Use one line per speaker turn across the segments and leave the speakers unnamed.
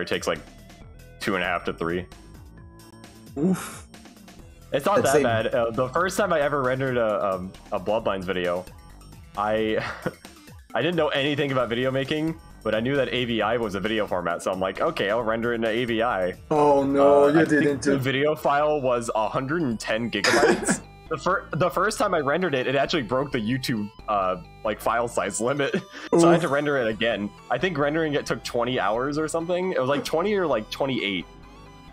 It takes like 2.5 to 3.
Oof.
It's not that bad. The first time I ever rendered a Bloodlines video, I I didn't know anything about video making, but I knew that AVI was a video format, so I'm like, okay, I'll render it in AVI.
Oh no, you
I
didn't.
The video file was 110 gigabytes. The first time I rendered it, it actually broke the YouTube like file size limit, so I had to render it again. I think rendering it took 20 hours or something. It was like 20 or like 28.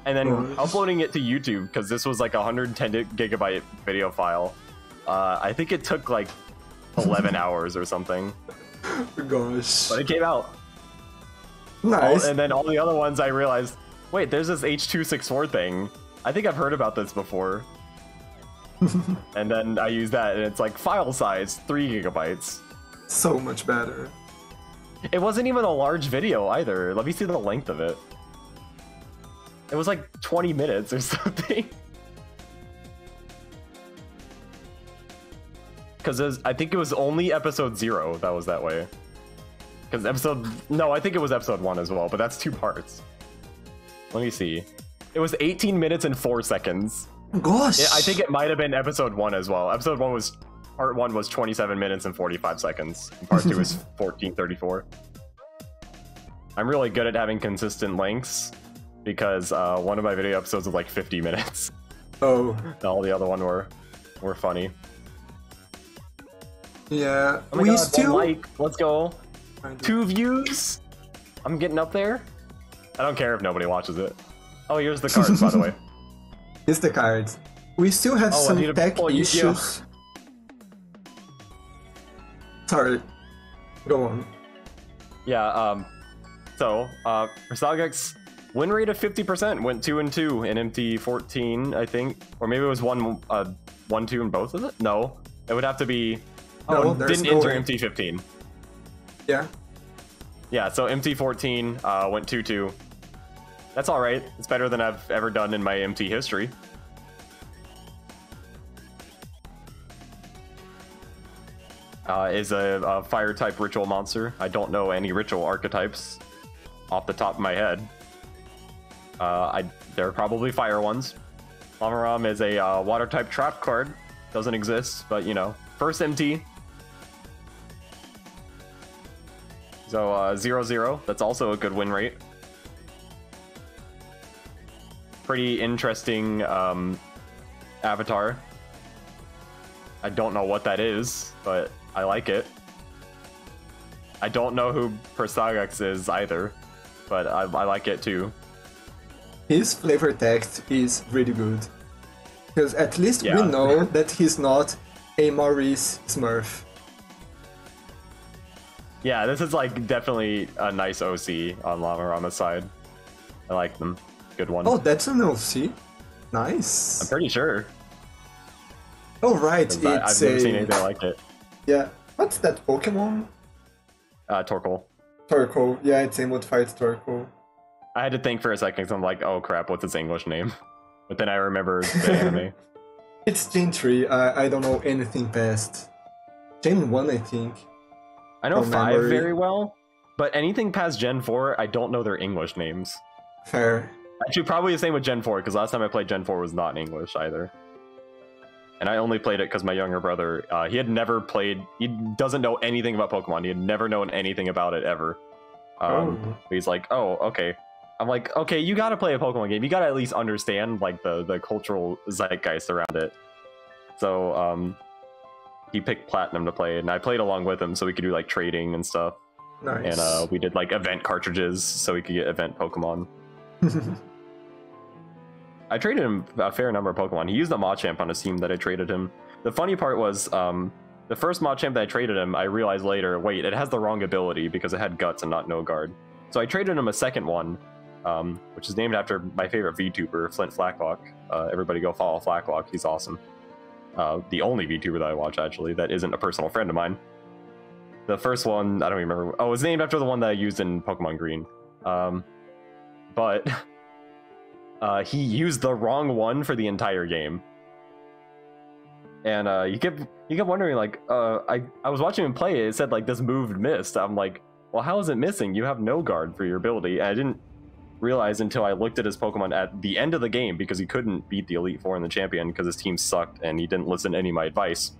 And then uploading it to YouTube, because this was like a 110 gigabyte video file, I think it took like 11 hours or something.
Gosh.
But it came out.
Nice.
And then all the other ones I realized, wait, there's this H.264 thing. I think I've heard about this before. And then I use that, and it's like file size 3 gigabytes.
So much better.
It wasn't even a large video either. Let me see the length of it. It was like 20 minutes or something. Because I think it was only episode 0 that was that way. Because I think it was episode 1 as well, but that's 2 parts. Let me see. It was 18 minutes and 4 seconds.
Gosh!
I think it might have been episode 1 as well. Part 1 was 27 minutes and 45 seconds. And part 2 is 14:34. I'm really good at having consistent lengths, because one of my video episodes was like 50 minutes.
Oh.
All the other one were funny.
Yeah,
Oh my
we
God,
still...
like, let's go. 2 views? I'm getting up there. I don't care if nobody watches it. Oh, here's the cards, by the way.
Here's the cards. We still have some tech issues. Sorry. Go on.
Yeah, so, Persagax win rate of 50%, went 2-2 in MT14, I think. Or maybe it was 1-2 in both of it? No. It would have to be...
No,
didn't enter MT15.
Yeah.
Yeah, so MT14 went 2-2. That's alright. It's better than I've ever done in my MT history. Is a fire type ritual monster. I don't know any ritual archetypes off the top of my head. There are probably fire ones. Llamaram is a water type trap card. Doesn't exist, but you know, first MT. So 0-0, that's also a good win rate. Pretty interesting avatar. I don't know what that is, but I like it. I don't know who Persagax is either, but I like it too.
His flavor text is really good. Because at least we know that he's not a Maurice Smurf.
Yeah, this is like definitely a nice OC on Llamarama's side. I like them. Good one.
Oh, that's an OC? Nice.
I'm pretty sure.
Oh, right. It's
I've never seen anything like it.
Yeah. What's that Pokemon?
Torkoal.
Torkoal. Yeah, it's a modified Torkoal.
I had to think for a second because I'm like, oh crap, what's its English name? But then I remembered the anime.
It's Gen 3. I don't know anything past Gen 1, I think.
I know 5 very well, but anything past Gen 4, I don't know their English names.
Fair.
Actually, probably the same with Gen 4, because last time I played Gen 4 was not in English either. And I only played it because my younger brother, he had never played, he doesn't know anything about Pokemon, he had never known anything about it ever. He's like, oh, okay. I'm like, okay, you gotta play a Pokemon game, you gotta at least understand like the cultural zeitgeist around it. So, he picked Platinum to play, and I played along with him so we could do like trading and stuff.
Nice.
And we did like event cartridges so we could get event Pokemon. I traded him a fair number of Pokemon. He used a Machamp on his team that I traded him. The funny part was, the first Machamp that I traded him, I realized later, wait, it has the wrong ability because it had Guts and not No Guard. So I traded him a second one, which is named after my favorite VTuber, Flint Flacklock. Everybody go follow Flacklock, he's awesome. The only VTuber that I watch, actually, that isn't a personal friend of mine. The first one, I don't even remember. Oh, it was named after the one that I used in Pokemon Green. But he used the wrong one for the entire game. And you kept wondering, like, I was watching him play, it said, like, this move missed. I'm like, well, how is it missing? You have no guard for your ability. And realize until I looked at his Pokemon at the end of the game, because he couldn't beat the Elite Four in the Champion because his team sucked and he didn't listen to any of my advice.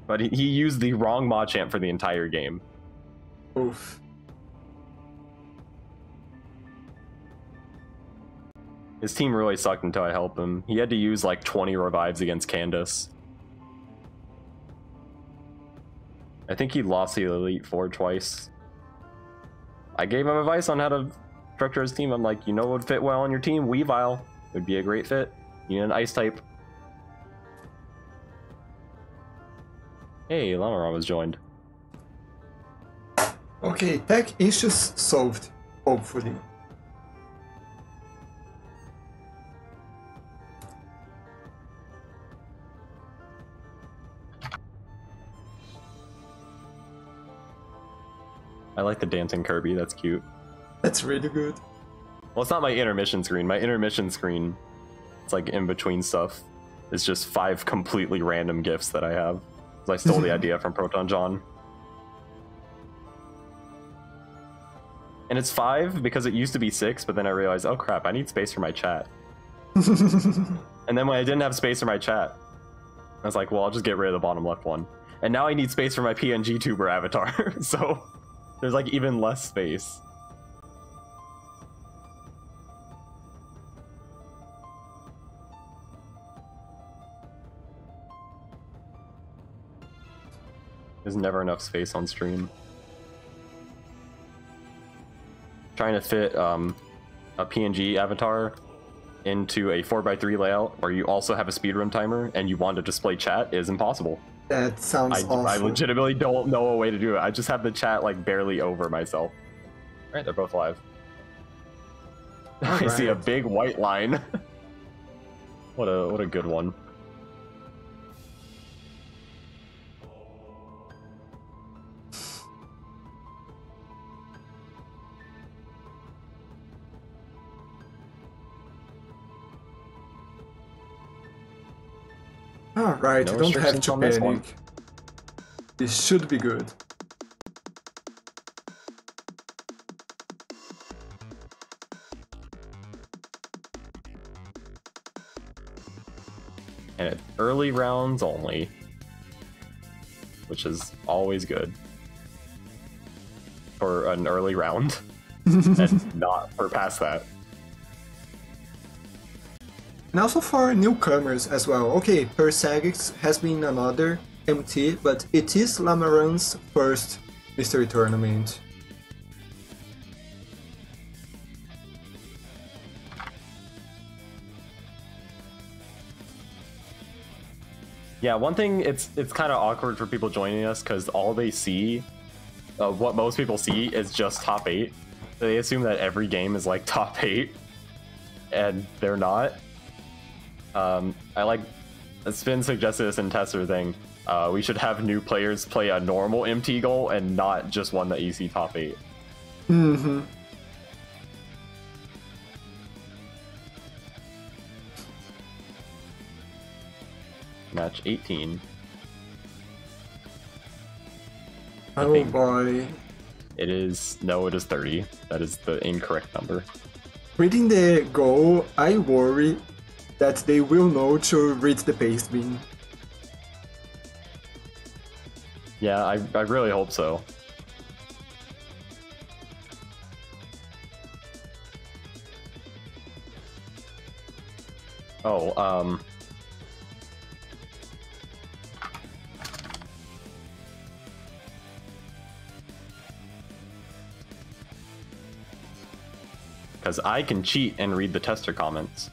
But he used the wrong Machamp for the entire game.
Oof.
His team really sucked until I helped him. He had to use like 20 revives against Candace. I think he lost the Elite Four twice. I gave him advice on how to structure his team. I'm like, you know what would fit well on your team? Weavile would be a great fit. You need an ice type. Hey, Llamaram was joined.
Okay, tech issues solved, hopefully.
I like the dancing Kirby, that's cute.
That's really good.
Well, it's not my intermission screen. My intermission screen, it's like in between stuff. It's just 5 completely random gifts that I have. I stole the idea from Proton John. And it's 5 because it used to be 6, but then I realized, oh crap, I need space for my chat. And then when I didn't have space for my chat, I was like, well, I'll just get rid of the bottom left one. And now I need space for my PNG tuber avatar, so there's like even less space. There's never enough space on stream. Trying to fit a PNG avatar into a 4x3 layout where you also have a speedrun timer and you want to display chat is impossible.
That sounds awful.
I legitimately don't know a way to do it. I just have the chat like barely over myself. Alright, they're both live. I see a big white line. What a good one.
Alright,
No
you don't have
restrictions
to
on this one.
panic. This should be good.
And it's early rounds only, which is always good for an early round, and not for past that.
And also for newcomers as well. Okay, Persagax has been another MT, but it is Llamaram's first mystery tournament.
Yeah, one thing, it's kind of awkward for people joining us because all they see, what most people see, is just top 8. They assume that every game is like top 8, and they're not. It's been suggested this in tester thing. We should have new players play a normal MT goal and not just one that you see top 8.
Mm-hmm.
Match 18.
Oh boy.
It is 30. That is the incorrect number.
Reading the goal, I worry that they will know to read the paste bin.
Yeah, I really hope so. Oh, because I can cheat and read the tester comments.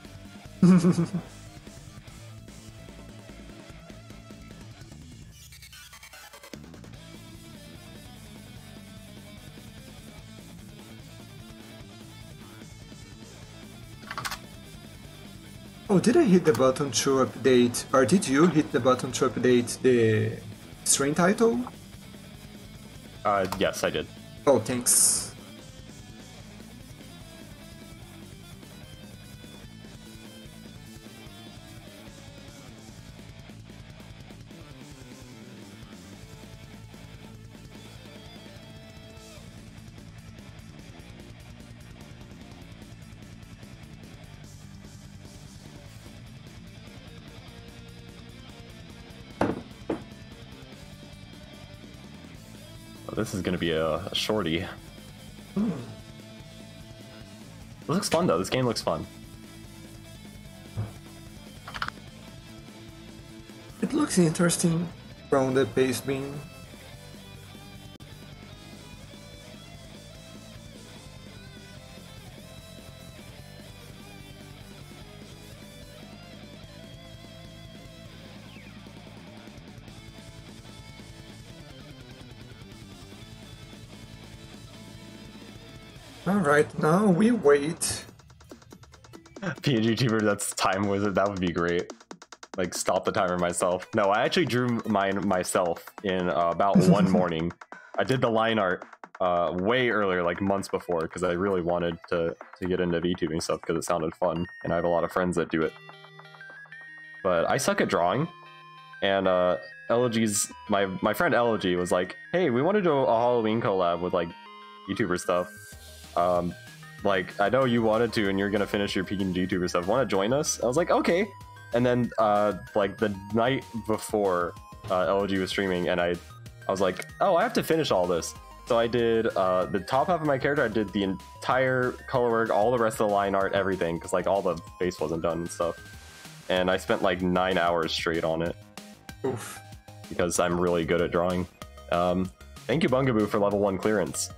Oh, did I hit the button to update, or did you hit the button to update the stream title?
Yes, I did.
Oh, thanks.
this is gonna be a shorty. This looks fun though. This game looks fun.
It looks interesting from the pace beam. Alright, now we wait.
PNG tuber, that's time wizard. That would be great. Like, stop the timer myself. No, I actually drew mine myself in about one morning. I did the line art way earlier, like months before, because I really wanted to get into VTubing stuff because it sounded fun, and I have a lot of friends that do it. But I suck at drawing, and Elegy's my friend Elegy was like, "Hey, we want to do a Halloween collab with like YouTuber stuff. Like, I know you wanted to, and you're gonna finish your PNG tuber stuff. Want to join us?" I was like, "Okay." And then, like, the night before LG was streaming, and I was like, oh, I have to finish all this. So I did the top half of my character, I did the entire color work, all the rest of the line art, everything, because, like, all the face wasn't done and stuff. And I spent, like, 9 hours straight on it.
Oof.
Because I'm really good at drawing. Thank you, Bungaboo, for level 1 clearance.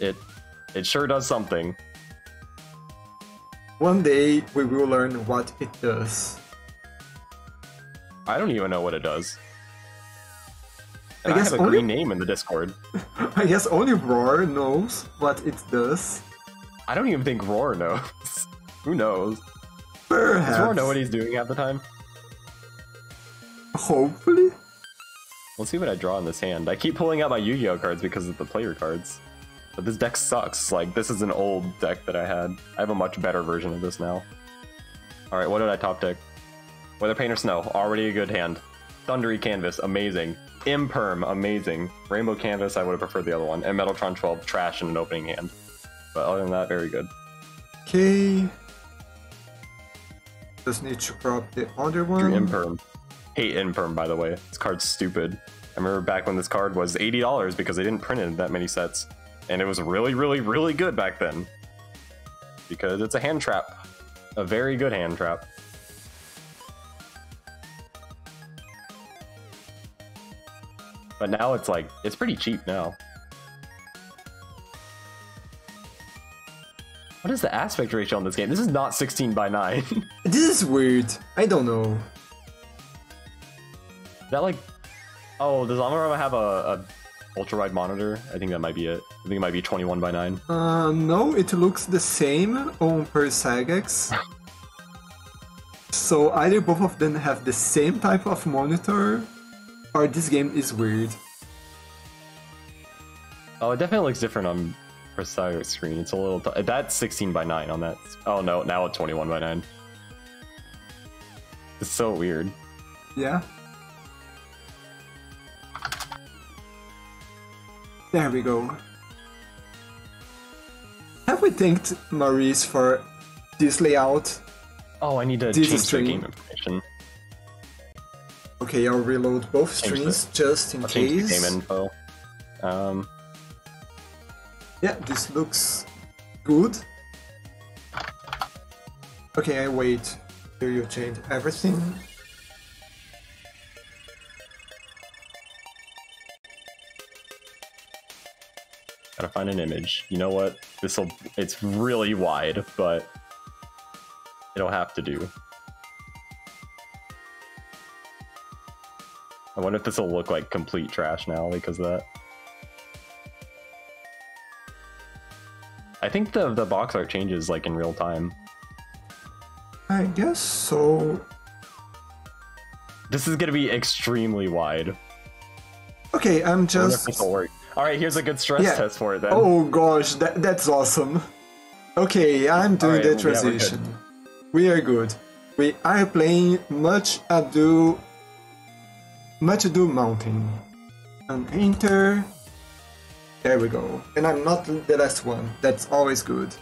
It sure does something.
One day we will learn what it does.
I don't even know what it does. And
I guess
have a green name in the Discord.
I guess only Roar knows what it does.
I don't even think Roar knows. Who knows?
Perhaps.
Does Roar know what he's doing half the time?
Hopefully.
Let's see what I draw in this hand. I keep pulling out my Yu-Gi-Oh cards because of the player cards. But this deck sucks. Like, this is an old deck that I had. I have a much better version of this now. Alright, what did I top deck? Weather Painter Snow, already a good hand. Thundery Canvas, amazing. Imperm, amazing. Rainbow Canvas, I would have preferred the other one. And Metaltron 12, trash in an opening hand. But other than that, very good.
Okay. Just need to crop the other one.
Drew Imperm. Hate Imperm, by the way. This card's stupid. I remember back when this card was $80 because they didn't print it in that many sets. And it was really, really, really good back then. Because it's a hand trap. A very good hand trap. But now it's like, it's pretty cheap now. What is the aspect ratio on this game? This is not 16:9.
This is weird. I don't know.
Is that like... Oh, does Llamaram have a ultra-wide monitor? I think that might be it. I think it might be 21:9.
No, it looks the same on Persagax. So either both of them have the same type of monitor, or this game is weird.
Oh, it definitely looks different on Persagax screen. It's a little... That's 16:9 on that. Oh no, now it's 21:9. It's so weird.
Yeah. There we go. Have we thanked Maurice for this layout?
Oh, I need to
This
change the
string.
game information.
Okay, I'll reload both
Change
strings
the-
just in
I'll change the
case.
game info.
Yeah, this looks good. Okay, I wait till you change everything.
Gotta find an image. You know what? It's really wide, but it'll have to do. I wonder if this will look like complete trash now because of that. I think the box art changes like in real time.
I guess so.
This is gonna be extremely wide.
Okay, I'm
I wonder if
just...
this will work. All right, here's a good stress
Yeah.
test for it then.
Oh gosh, that's awesome. Okay, I'm doing
Alright,
the
yeah, we're good.
transition. We are good. We are playing Much Ado Mountain. And enter. There we go. And I'm not the last one. That's always good.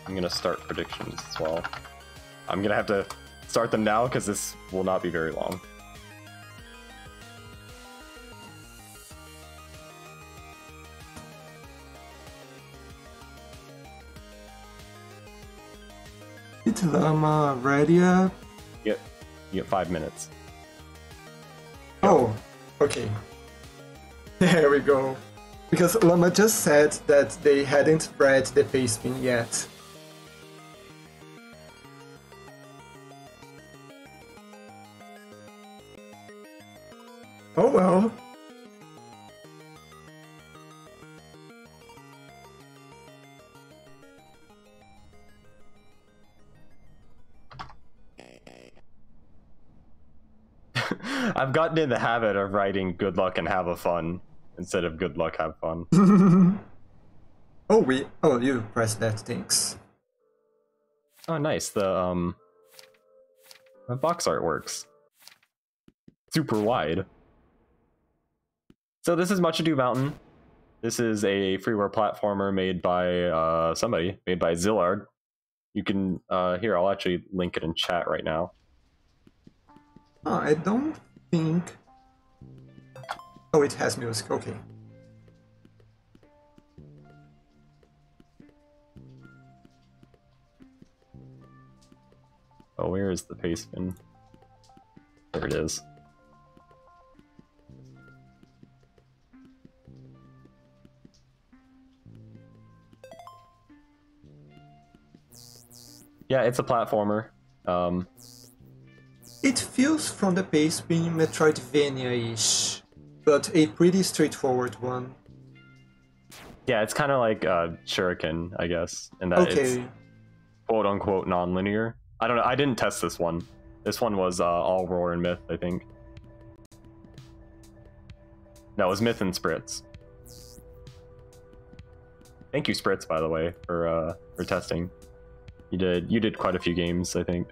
I'm gonna start predictions as well. I'm gonna have to start them now because this will not be very long.
Is Llama ready up?
Yep, you get 5 minutes.
Oh, okay. There we go. Because Llama just said that they hadn't bred the Pacepin yet. Oh well.
I've gotten in the habit of writing good luck and have a fun instead of good luck, have fun.
Oh, you pressed that, thanks.
Oh, nice. The box art works. Super wide. So this is Much Ado Mountain. This is a freeware platformer made by somebody, made by Zillard. You can, here, I'll actually link it in chat right now.
Oh, I don't think... Oh, it has music, okay.
Oh, where is the Pacepin? There it is. Yeah, it's a platformer.
It feels from the Pacepin Metroidvania-ish, but a pretty straightforward one.
Yeah, it's kind of like Shuriken, I guess, in that it's quote-unquote non-linear. I don't know, I didn't test this one. This one was all Roar and Myth, I think. No, it was Myth and Spritz. Thank you, Spritz, by the way, for testing. You did quite a few games, I think.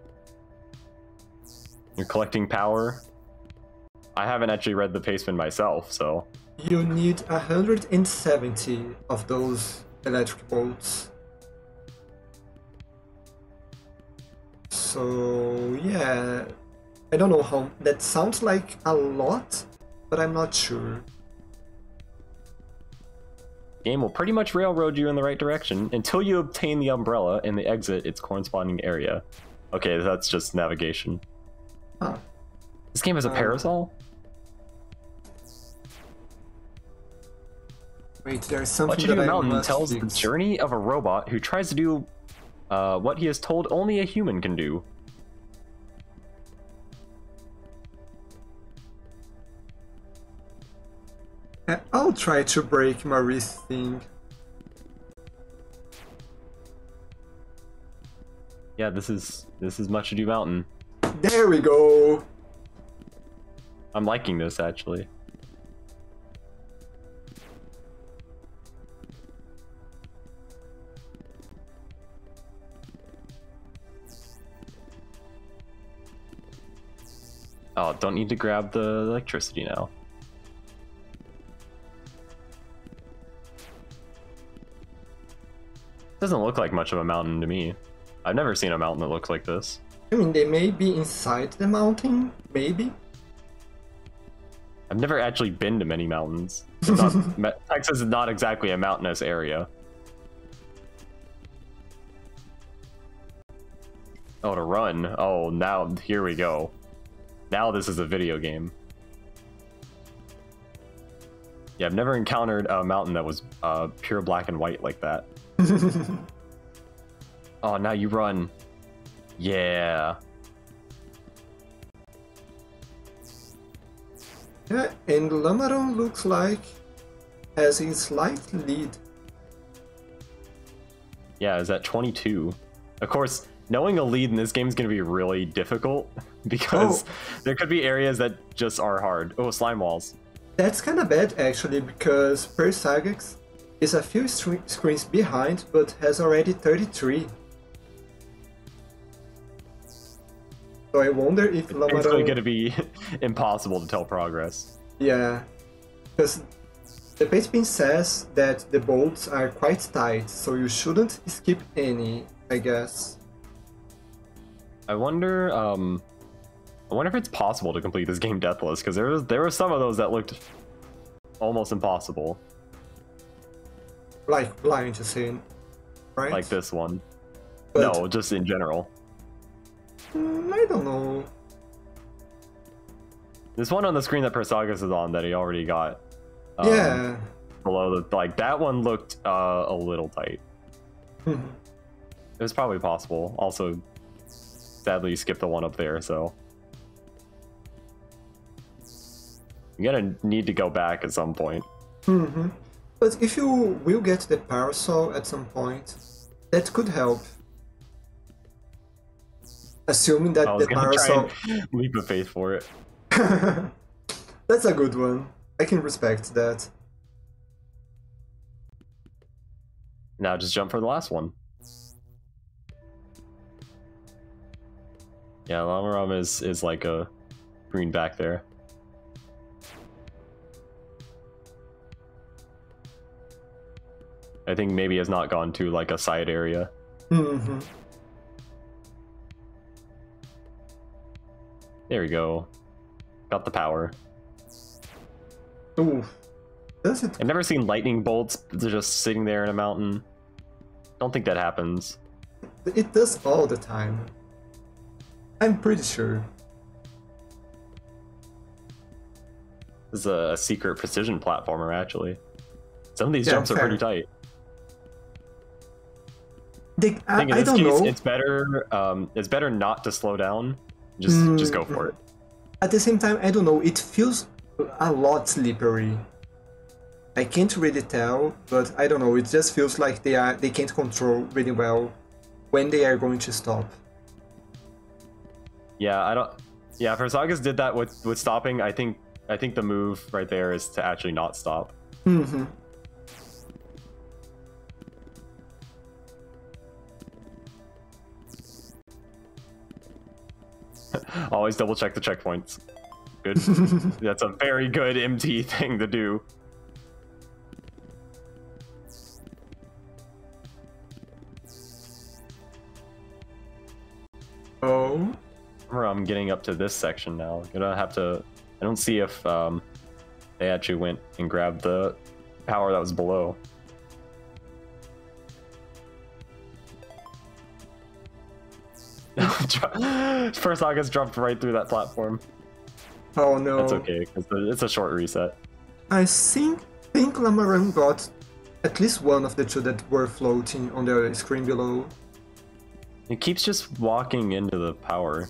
You're collecting power. I haven't actually read the Pacepin myself, so...
You need 170 of those electric bolts. So, yeah... I don't know how... That sounds like a lot, but I'm not sure.
Game will pretty much railroad you in the right direction until you obtain the umbrella and the exit its corresponding area. Okay, that's just navigation.
Huh.
This game has a parasol?
Wait, there's something
Much
that
Ado
I
Mountain
must
tells
fix.
the journey of a robot who tries to do what he is told only a human can do.
I'll try to break Marie's thing.
Yeah, this is Much Ado Mountain.
There we go!
I'm liking this, actually. Oh, don't need to grab the electricity now. Doesn't look like much of a mountain to me. I've never seen a mountain that looks like this.
I mean, they may be inside the mountain, maybe?
I've never actually been to many mountains. Texas is not exactly a mountainous area. Oh, to run. Oh, now, here we go. Now this is a video game. Yeah, I've never encountered a mountain that was pure black and white like that. Oh, now you run. Yeah.
Yeah, and Llamaram looks like has a slight lead.
Yeah, is that 22? Of course, knowing a lead in this game is going to be really difficult because there could be areas that just are hard. Oh, slime walls.
That's kind of bad actually, because Persagax is a few screens behind, but has already 33. So I wonder if Llamaram...
It's going to be impossible to tell progress.
Yeah, because the Pacepin says that the bolts are quite tight, so you shouldn't skip any, I guess.
I wonder if it's possible to complete this game deathless, because there were some of those that looked almost impossible.
Like Lion to Sin, right?
Like this one.
But,
no, just in general.
I don't know.
This one on the screen that Persagax is on that he already got.
Yeah.
Below the, like, that one looked a little tight. It was probably possible. Also, sadly, you skipped the one up there, so you're gonna need to go back at some point.
But if you will get the parasol at some point, that could help. Assuming that the parasol.
Try and leap of faith for it.
That's a good one. I can respect that.
Now just jump for the last one. Yeah, Llamaram is like a green back there. I think maybe has not gone to like a side area. There we go. Got the power.
Ooh. Does it?
I've never seen lightning bolts just sitting there in a mountain. Don't think that happens.
It does all the time. I'm pretty sure.
This is a secret precision platformer, actually. Some of these jumps are
fair.
pretty tight.
I
in this
don't
case,
know.
it's better not to slow down. Just go for it.
At the same time, I don't know. It feels a lot slippery. I can't really tell, but I don't know. It just feels like they can't control really well when they are going to stop.
Yeah, I don't. Yeah, Persagax did that with stopping. I think the move right there is to actually not stop. Always double check the checkpoints. Good. That's a very good MT thing to do.
Oh.
I'm getting up to this section now. Gonna have to. I don't see if they actually went and grabbed the power that was below. Persagax dropped right through that platform.
Oh no.
That's okay, because it's a short reset.
I think Llamaram got at least one of the two that were floating on the screen below.
It keeps just walking into the power,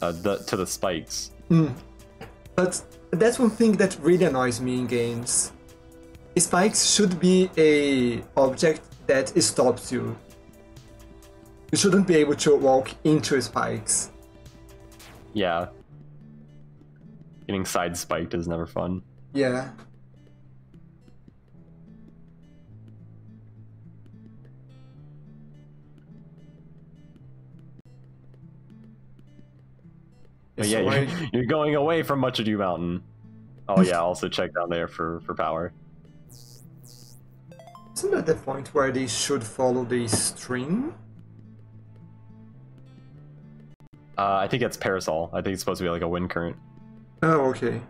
to the spikes.
But that's one thing that really annoys me in games. Spikes should be a object that stops you. You shouldn't be able to walk into spikes.
Yeah. Getting side spiked is never fun.
Yeah.
But yeah, you're going away from Much Ado Mountain. Oh yeah, also check down there for power.
Isn't that the point where they should follow the string?
I think it's Parasol. I think it's supposed to be like a wind current.
Oh, okay.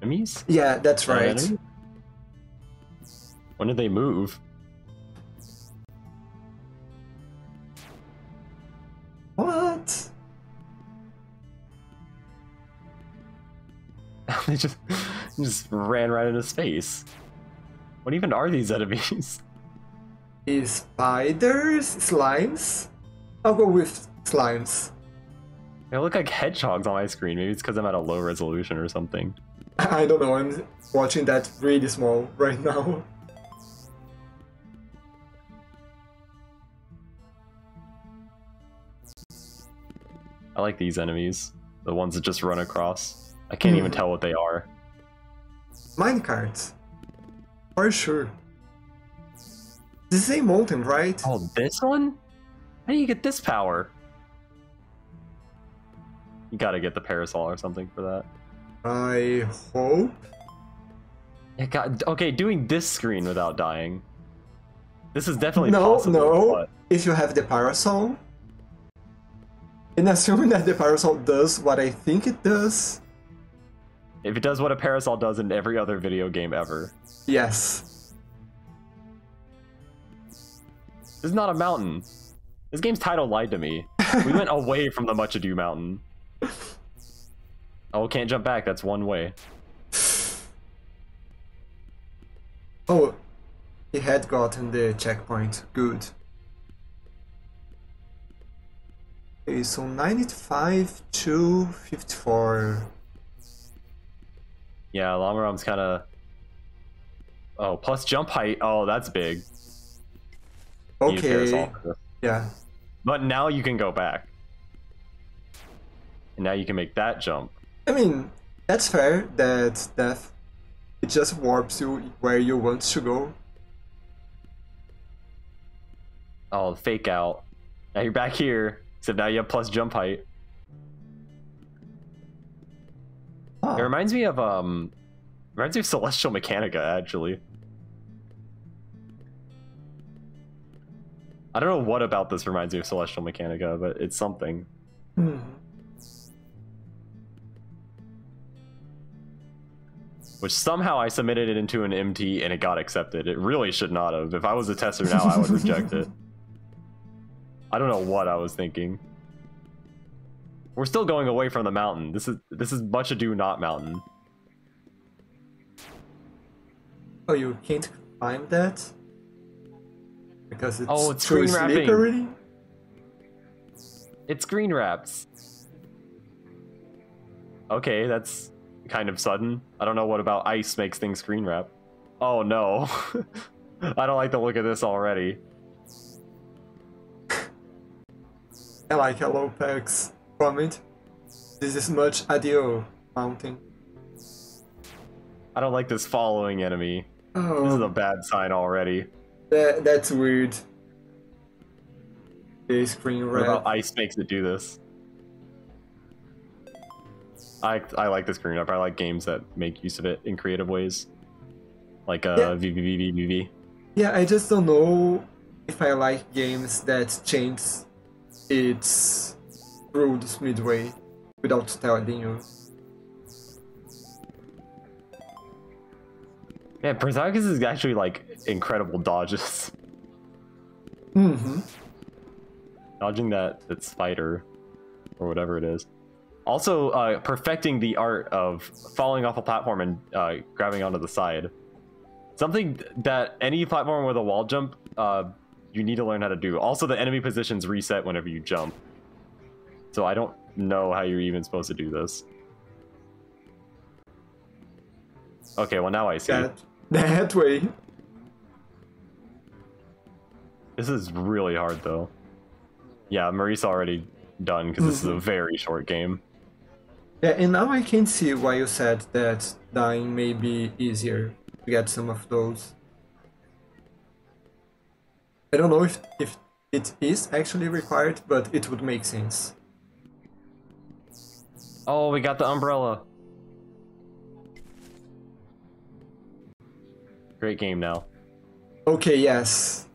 Enemies?
Yeah, that's right.
Enemies? When did they move?
What?
They just ran right into space. What even are these enemies?
Spiders? Slimes? I'll go with slimes.
They look like hedgehogs on my screen. Maybe it's because I'm at a low resolution or something.
I don't know, I'm watching that really small right now.
I like these enemies. The ones that just run across. I can't even tell what they are.
Minecarts. For sure. The same mountain, right?
Oh, this one? How do you get this power? You gotta get the parasol or something for that.
I hope.
Okay, doing this screen without dying. This is definitely
No,
possible.
no.
But...
If you have the parasol, and assuming that the parasol does what I think it does.
If it does what a parasol does in every other video game ever.
Yes.
This is not a mountain. This game's title lied to me. We went away from the Much Ado Mountain. Oh, can't jump back. That's one way.
Oh, he had gotten the checkpoint. Good. Okay, so 95 to 54.
Yeah, Llamaram4's kind of... Oh, plus jump height. Oh, that's big. Need a parasol for this.
Yeah.
But now you can go back. And now you can make that jump.
I mean, that's fair, that death, it just warps you where you want to go.
Oh, fake out. Now you're back here, except now you have plus jump height.
Oh.
It reminds me of Celestial Mechanica, actually. I don't know what about this reminds me of Celestial Mechanica, but it's something.
Hmm.
Which somehow I submitted it into an MT and it got accepted. It really should not have. If I was a tester now, I would reject it. I don't know what I was thinking. We're still going away from the mountain. This is Much Ado Not Mountain.
Oh, you can't climb that? Because it's,
it's
too
screen wrapping.
slippery?
It screen wraps. Okay, that's kind of sudden. I don't know what about ice makes things screen wrap. Oh no. I don't like the look of this already.
I like Hello Pex comment. This is Much Ado Mountain.
I don't like this following enemy.
Oh,
This is a bad sign already.
that's weird. The screen
What
wrap.
about ice makes it do this? I like the screen wrap. I like games that make use of it in creative ways. Like VVVVVV.
Yeah, I just don't know if I like games that change its rules midway without telling you.
Yeah, Persagax is actually like incredible dodges.
Mm-hmm.
Dodging that spider, or whatever it is. Also, perfecting the art of falling off a platform and grabbing onto the side. Something that any platform with a wall jump, you need to learn how to do. Also, the enemy positions reset whenever you jump. So I don't know how you're even supposed to do this. Okay, well now I see.
That way.
This is really hard though. Yeah, Marisa already done because this is a very short game.
Yeah, and now I can see why you said that dying may be easier to get some of those. I don't know if it is actually required, but it would make sense.
Oh, we got the umbrella. Great game now.
Okay, yes.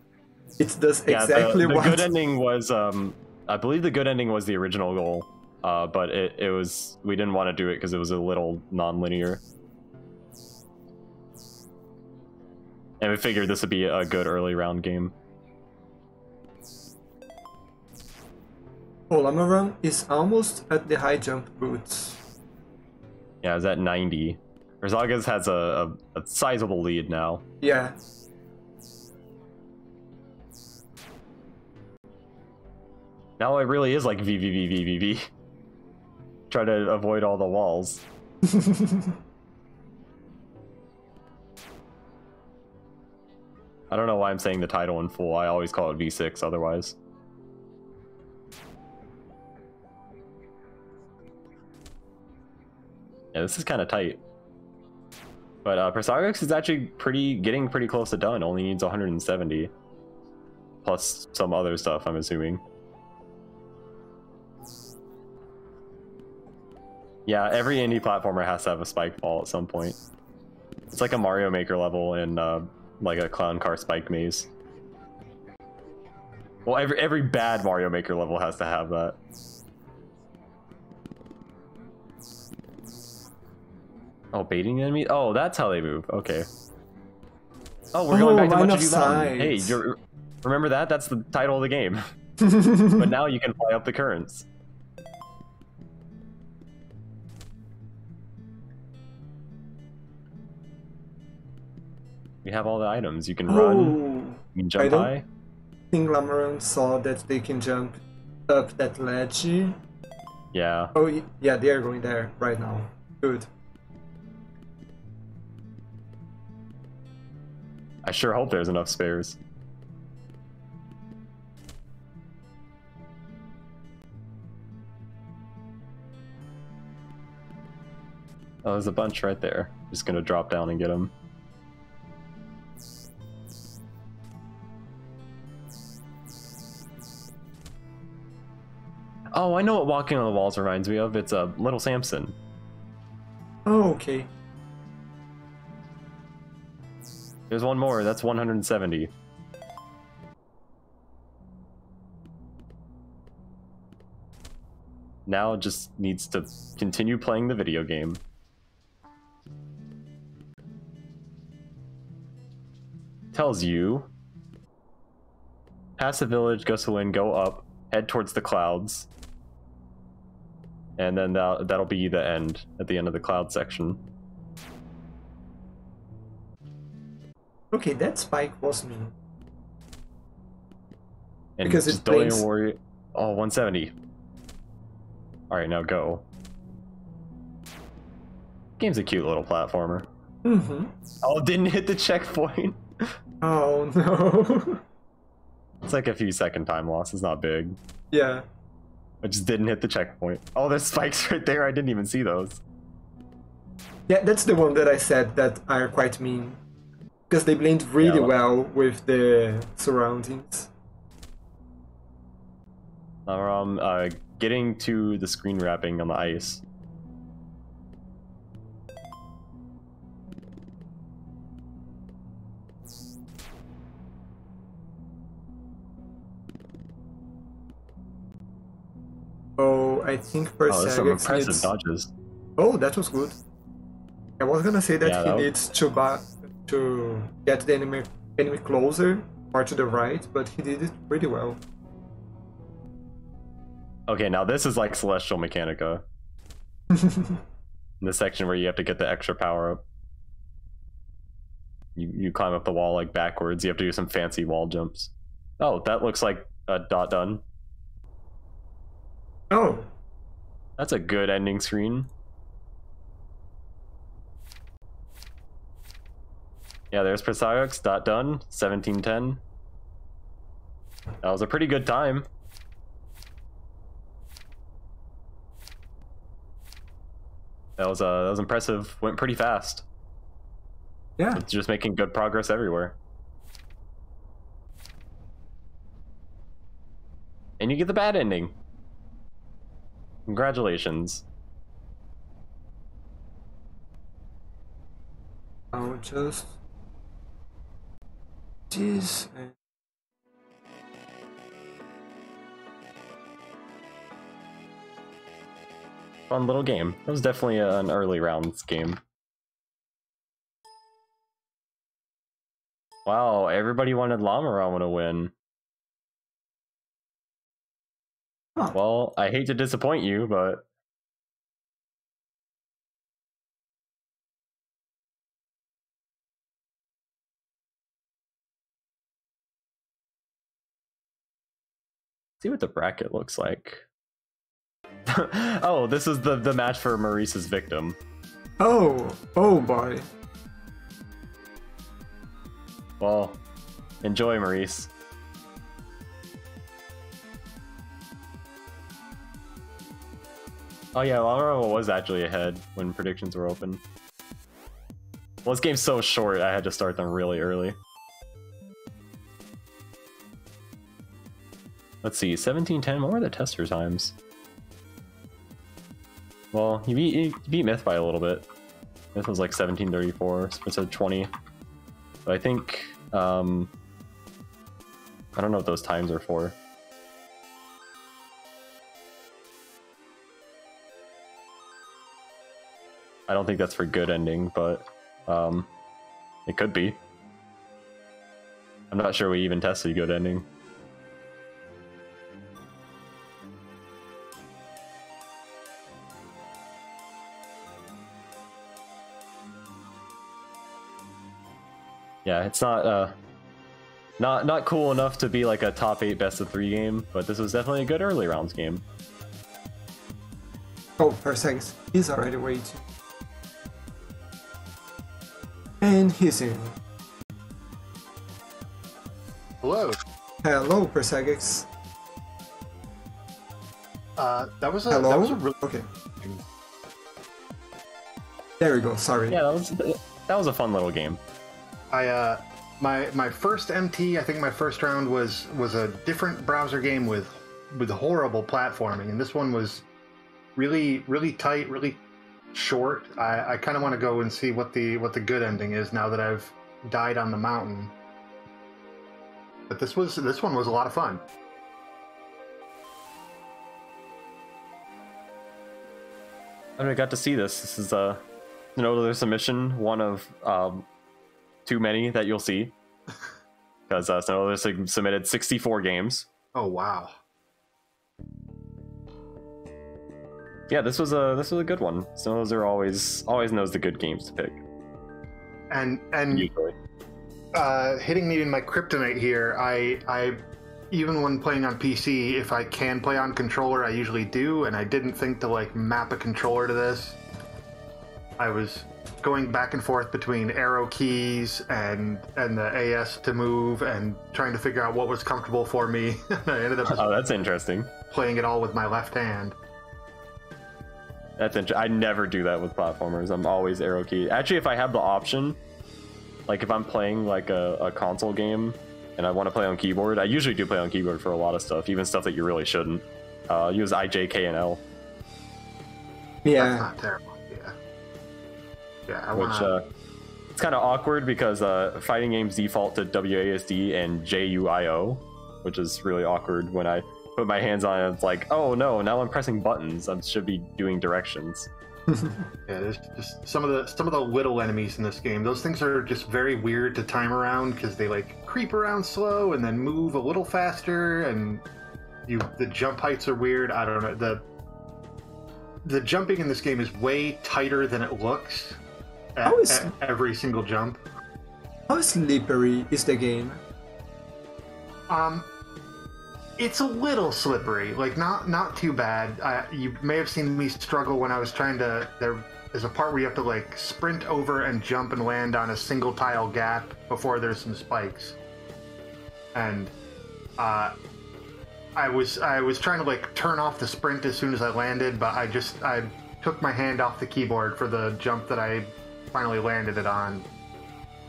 It does exactly
the
what...
good ending was, I believe the good ending was the original goal, but it was, we didn't want to do it because it was a little non-linear. And we figured this would be a good early round game.
Oh, Llamaram is almost at the high jump boots.
Yeah, it's at 90. Persagax has a sizable lead now.
Yeah.
Now it really is like VVVVVV. Try to avoid all the walls. I don't know why I'm saying the title in full. I always call it V6 otherwise. Yeah, this is kind of tight. But Persagax is actually getting pretty close to done. Only needs 170. Plus some other stuff, I'm assuming. Yeah, every indie platformer has to have a spike fall at some point. It's like a Mario Maker level in like a clown car spike maze. Well, every bad Mario Maker level has to have that. Oh, baiting enemy? Oh, that's how they move. Okay. Oh, we're going back to Much Ado Mountain. Hey, remember that? That's the title of the game. But now you can fly up the currents. We have all the items. You can run. You can jump high.
I think Llamaram saw that they can jump up that ledge.
Yeah.
Oh, yeah, they are going there right now. Good.
I sure hope there's enough spares. Oh, there's a bunch right there. Just gonna drop down and get them. Oh, I know what walking on the walls reminds me of. It's a Little Samson.
Oh, okay.
There's one more. That's 170. Now it just needs to continue playing the video game. Tells you. Pass the village, go to win, go up, head towards the clouds. And then that'll be the end, at the end of the cloud section.
Okay, that spike was me.
And
because
just
it
don't even
blames...
worry. Oh, 170. Alright, now go. Game's a cute little platformer.
Mm-hmm.
Oh, didn't hit the checkpoint.
Oh, no.
It's like a few second time loss. It's not big.
Yeah.
I just didn't hit the checkpoint. Oh, there's spikes right there. I didn't even see those.
Yeah, that's the one that I said that are quite mean. Because they blend really well with the surroundings.
Getting to the screen wrapping on the ice.
Oh, I think Persagax
there's some impressive dodges.
Oh, that was good. I was gonna say that he needs to get the enemy closer or to the right, but he did it pretty well.
Okay, now this is like Celestial Mechanica. In the section where you have to get the extra power up. You climb up the wall like backwards. You have to do some fancy wall jumps. Oh, that looks like a dot done.
Oh.
That's a good ending screen. Yeah, there's Persagax, dot done, 1710. That was a pretty good time. That was impressive. Went pretty fast.
Yeah.
It's just making good progress everywhere. And you get the bad ending. Congratulations.
I'll just... Jeez.
Fun little game. It was definitely an early rounds game. Wow, everybody wanted Llamaram to win.
Huh.
Well, I hate to disappoint you, but... see what the bracket looks like. Oh, this is the match for Maurice's victim.
Oh boy.
Well, enjoy, Maurice. Oh yeah, Llamaram was actually ahead when predictions were open. Well, this game's so short, I had to start them really early. Let's see, 1710, what were the tester times? Well, you beat Myth by a little bit. Myth was like 1734, Spencer 20. But I think I don't know what those times are for. I don't think that's for good ending, but it could be. I'm not sure we even tested good ending. Yeah, it's not not cool enough to be like a top 8 best of 3 game, but this was definitely a good early rounds game.
Oh, Persagax is already waiting. And he's in.
Hello.
Hello, Persagax.
That was a
Hello?
That was a really
okay. There we go. Sorry.
Yeah, that was a fun little game.
My first MT, I think my first round was a different browser game with horrible platforming, and this one was really tight, really short. I kind of want to go and see what the good ending is now that I've died on the mountain. But this one was a lot of fun.
I got to see this. This is another submission, one of too many that you'll see, because Snowler submitted 64 games.
Oh wow!
Yeah, this was a good one. Snowler always knows the good games to pick.
And
usually,
hitting me in my kryptonite here. I even when playing on PC, if I can play on controller, I usually do, and I didn't think to like map a controller to this. I was going back and forth between arrow keys and the AS to move and trying to figure out what was comfortable for me. I ended up
that's interesting.
Playing it all with my left hand.
That's interesting. I never do that with platformers. I'm always arrow key. Actually, if I have the option, like if I'm playing like a console game and I want to play on keyboard, I usually do play on keyboard for a lot of stuff, even stuff that you really shouldn't. Use I, J, K, and L.
Yeah.
That's not terrible. Yeah,
it's kind of awkward because fighting games default to WASD and JUIO, which is really awkward when I put my hands on it. It's like, oh no, now I'm pressing buttons. I should be doing directions.
Yeah, there's just some of the little enemies in this game. Those things are just very weird to time around because they like creep around slow and then move a little faster, and the jump heights are weird. I don't know. The jumping in this game is way tighter than it looks. At every single jump.
How slippery is the game?
It's a little slippery, like not too bad. You may have seen me struggle when I was trying to. There's a part where you have to like sprint over and jump and land on a single tile gap before there's some spikes, and I was trying to like turn off the sprint as soon as I landed, but I took my hand off the keyboard for the jump that I finally landed it on.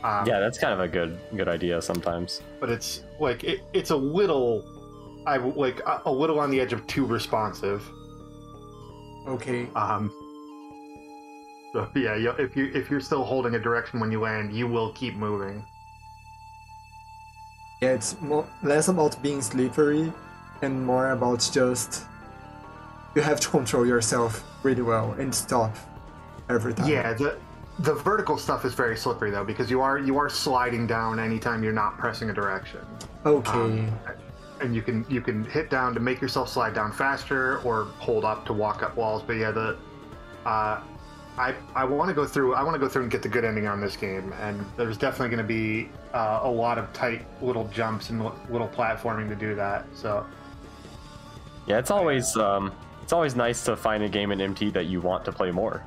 Yeah, that's kind of a good idea sometimes.
But it's like it's a little, a little on the edge of too responsive.
Okay.
So yeah, if you're still holding a direction when you land, you will keep moving.
Yeah, it's less about being slippery and more about just you have to control yourself really well and stop every time.
Yeah, the vertical stuff is very slippery though, because you are sliding down anytime you're not pressing a direction.
Okay.
And you can hit down to make yourself slide down faster, or hold up to walk up walls. But yeah, I want to go through and get the good ending on this game, and there's definitely going to be a lot of tight little jumps and little platforming to do that. So
yeah, it's always nice to find a game in MT that you want to play more.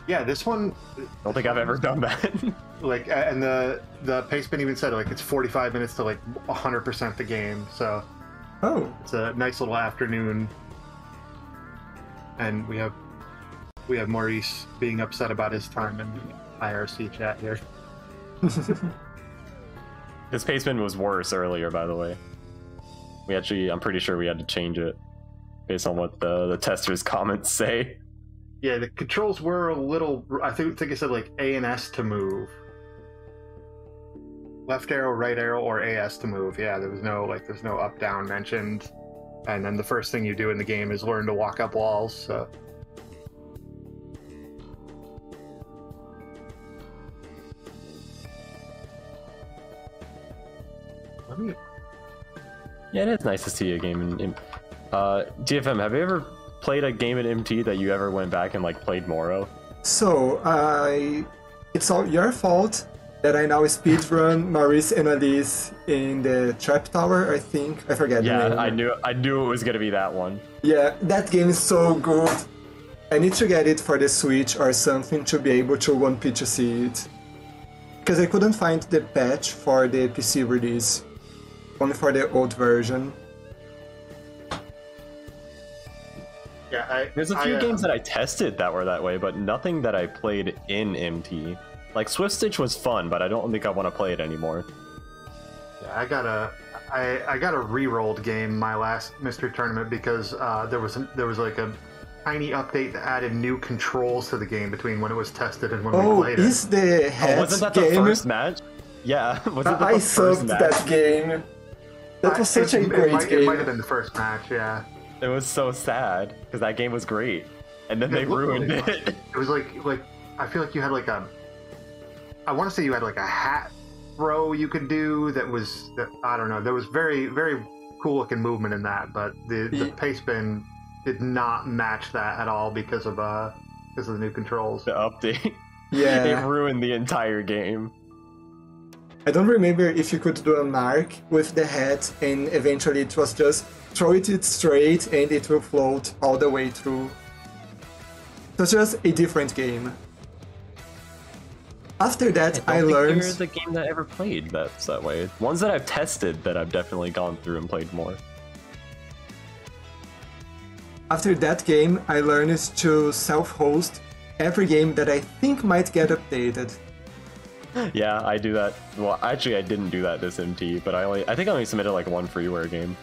Yeah, this one.
I don't think I've ever done that.
Like, and the Paceman even said like it's 45 minutes to like 100% the game. So it's a nice little afternoon, and we have Maurice being upset about his time in the IRC chat here.
This Paceman was worse earlier, by the way. I'm pretty sure we had to change it based on what the testers' comments say.
Yeah, the controls were a little. I think I said like A and S to move. left arrow, right arrow, or AS to move. Yeah, there's no up down mentioned. And then the first thing you do in the game is learn to walk up walls. So.
Yeah, it is nice to see a game in GFM, have you ever played a game in MT that you ever went back and like played more of?
So, it's all your fault that I now speedrun Maurice and Alice in the Trap Tower, I think. I forget the name.
Yeah, I knew it was gonna be that one.
Yeah, that game is so good. I need to get it for the Switch or something to be able to 1P to see it. Because I couldn't find the patch for the PC release. Only for the old version.
Yeah,
there's a few games that I tested that were that way, but nothing that I played in MT. Like Swift Stitch was fun, but I don't think I want to play it anymore.
Yeah, I got a re-rolled game my last mystery tournament because there was like a tiny update that added new controls to the game between when it was tested and when we played it.
Is the head
wasn't that
game?
The first match? Yeah, wasn't that
I
the first
subbed
match?
that game. That was such a great game.
It might have been the first match, yeah.
It was so sad because that game was great, and then they ruined it.
It was like I feel like you had like a. I want to say you had like a hat throw you could do that I don't know. There was very very cool looking movement in that, but the pace spin did not match that at all because of the new controls.
The update.
Yeah.
It ruined the entire game.
I don't remember if you could do a mark with the head and eventually it was just throw it straight and it will float all the way through. It was just a different game. After that, I learned...
There's a game that I ever played that's that way. Ones that I've tested that I've definitely gone through and played more.
After that game, I learned to self-host every game that I think might get updated.
Yeah, I do that. Well, actually, I didn't do that this MT, but I think I only submitted like one freeware game.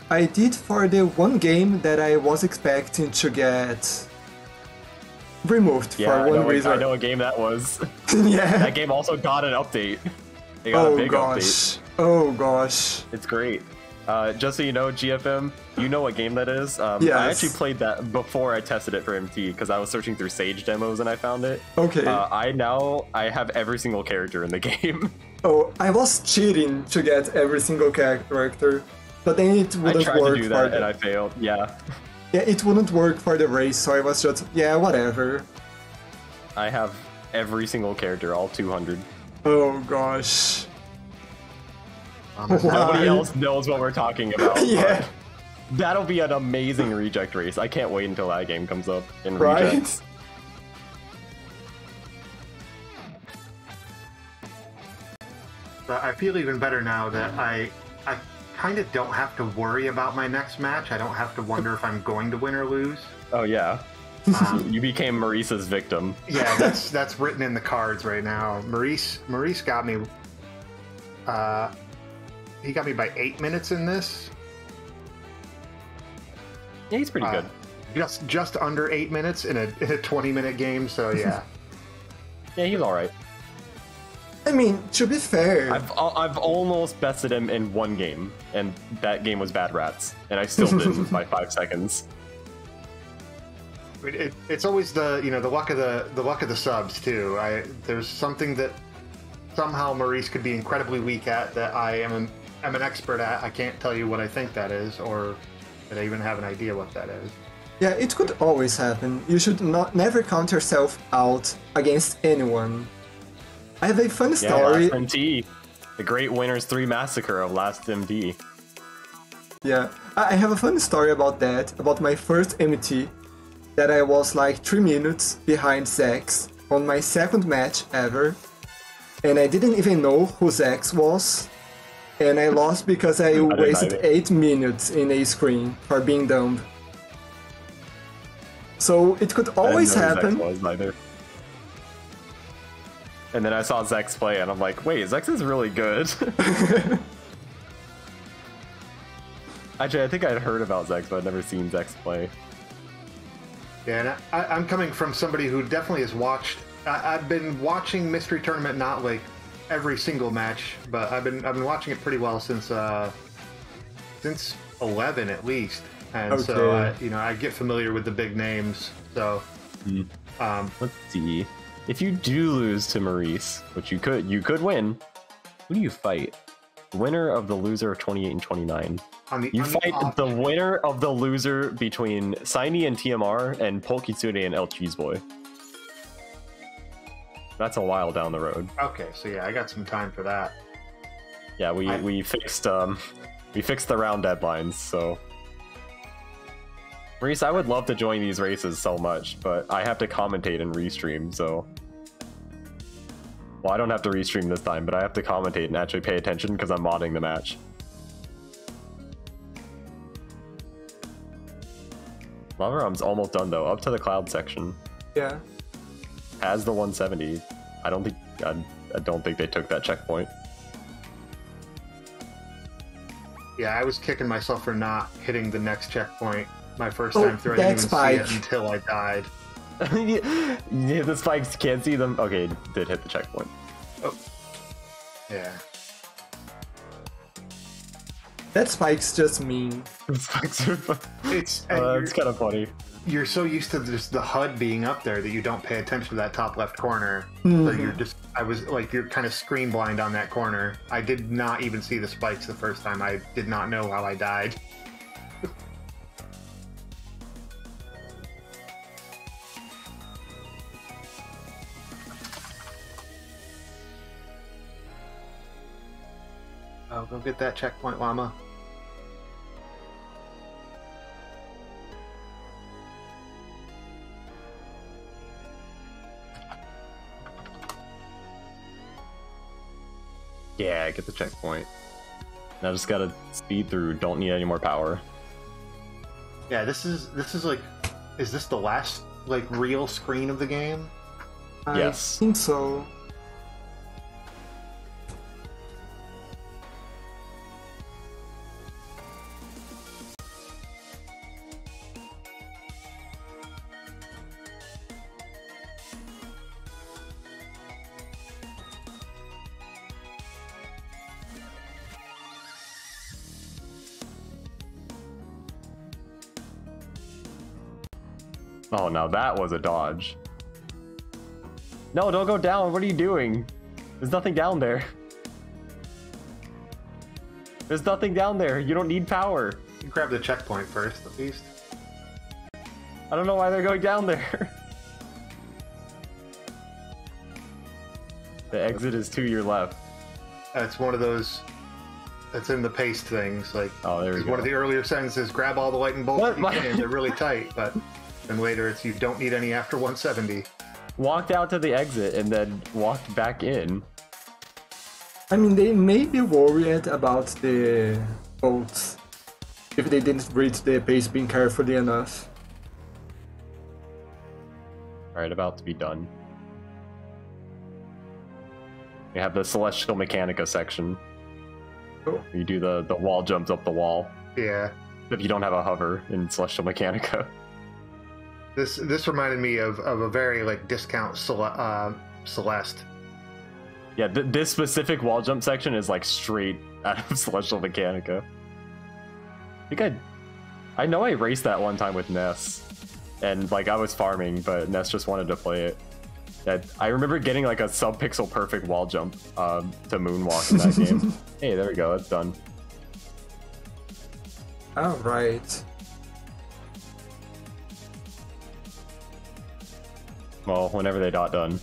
I did for the one game that I was expecting to get removed for one reason.
I know a game that was.
Yeah.
That game also got an update. It got a big update.
Oh gosh.
It's great. Just so you know, GFM, you know what game that is.
Yes.
I actually played that before I tested it for MT because I was searching through Sage demos and I found it.
Okay.
I have every single character in the game.
Oh, I was cheating to get every single character, but then it wouldn't work.
I tried to do that and I failed. Yeah.
Yeah, it wouldn't work for the race, so I was just whatever.
I have every single character, all 200.
Oh gosh.
Nobody else knows what we're talking about.
Yeah.
That'll be an amazing reject race. I can't wait until that game comes up in
right?
rejects.
But I feel even better now that I kind of don't have to worry about my next match. I don't have to wonder if I'm going to win or lose.
Oh yeah. You became Maurice's victim.
Yeah, that's written in the cards right now. Maurice got me. He got me by 8 minutes in this.
Yeah, he's pretty good.
Just under 8 minutes in a 20-minute game. So yeah.
Yeah, he's all right.
I mean, to be fair,
I've almost bested him in one game, and that game was Bad Rats, and I still didn't by 5 seconds.
It's always the luck of the subs too. There's something that somehow Maurice could be incredibly weak at that I am an expert at. I can't tell you what I think that is, or that I even have an idea what that is.
Yeah, it could always happen. You should never count yourself out against anyone. I have a fun story.
Last MT, the Great Winners 3 Massacre of Last MT.
Yeah, I have a fun story about that, about my first MT, that I was like 3 minutes behind Zax on my second match ever, and I didn't even know who Zax was, and I lost because I wasted 8 minutes in a screen for being dumb. So it could always happen.
Zax was either. And then I saw Zex play, and I'm like, wait, Zex is really good. Actually, I think I'd heard about Zex, but I'd never seen Zex play.
Yeah, and I'm coming from somebody who definitely has watched... I've been watching Mystery Tournament not like every single match, but I've been watching it pretty well since 11 at least, and so I get familiar with the big names. So
let's see. If you do lose to Maurice, which you could win, who do you fight? Winner of the loser of 28 and 29. You fight the winner of the loser between Saini and TMR and Polkitsune and El Cheese Boy. That's a while down the road.
Okay, so yeah, I got some time for that.
Yeah, we fixed the round deadlines, so. Maurice, I would love to join these races so much, but I have to commentate and restream, so. Well, I don't have to restream this time, but I have to commentate and actually pay attention because I'm modding the match. Llamaram4's almost done though, up to the cloud section.
Yeah.
Has the 170. I don't think they took that checkpoint.
Yeah, I was kicking myself for not hitting the next checkpoint my first time through. I didn't even see it until I died.
Yeah, the spikes can't see them. Okay, did hit the checkpoint.
Oh. Yeah.
That spike's just mean.
Spikes are fun.
It's
kind of funny.
You're so used to just the HUD being up there that you don't pay attention to that top left corner. So you're kind of screen blind on that corner. I did not even see the spikes the first time. I did not know how I died. Oh, go get that checkpoint, Llama.
Yeah, get the checkpoint. Now just gotta speed through, don't need any more power.
Yeah, this is like, is this the last like real screen of the game?
Yes.
I think so.
Oh, now that was a dodge. No, don't go down. What are you doing? There's nothing down there. There's nothing down there. You don't need power.
You grab the checkpoint first, at least.
I don't know why they're going down there. The exit is to your left.
It's one of those that's in the paste things. Like,
oh, there we go.
One of the earlier sentences, grab all the lightning bolts you can. They're really tight, but then later it's you don't need any after 170.
Walked out to the exit and then walked back in.
I mean, they may be worried about the bolts if they didn't read the paste bin carefully enough.
Alright, about to be done. We have the Celestial Mechanica section.
Oh.
You do the wall jumps up the wall.
Yeah.
If you don't have a hover in Celestial Mechanica.
This reminded me of a very like discount Celeste.
Yeah, this specific wall jump section is like straight out of Celestial Mechanica. I think I know I raced that one time with Ness, and like I was farming, but Ness just wanted to play it. I remember getting like a sub-pixel perfect wall jump to moonwalk in that game. Hey, there we go, that's done.
All right.
Well, whenever they got done.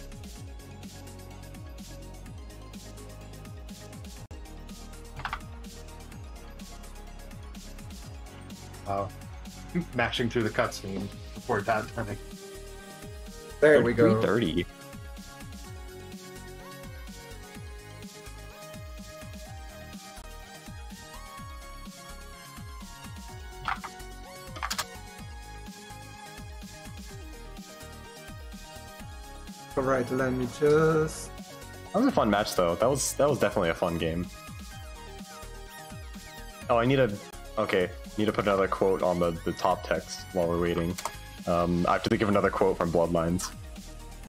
Mashing through the cutscene before that turning.
There we go.
330.
Alright, let me just...
That was a fun match though. That was definitely a fun game. Oh, I need to... Okay, need to put another quote on the top text while we're waiting. I have to think of another quote from Bloodlines.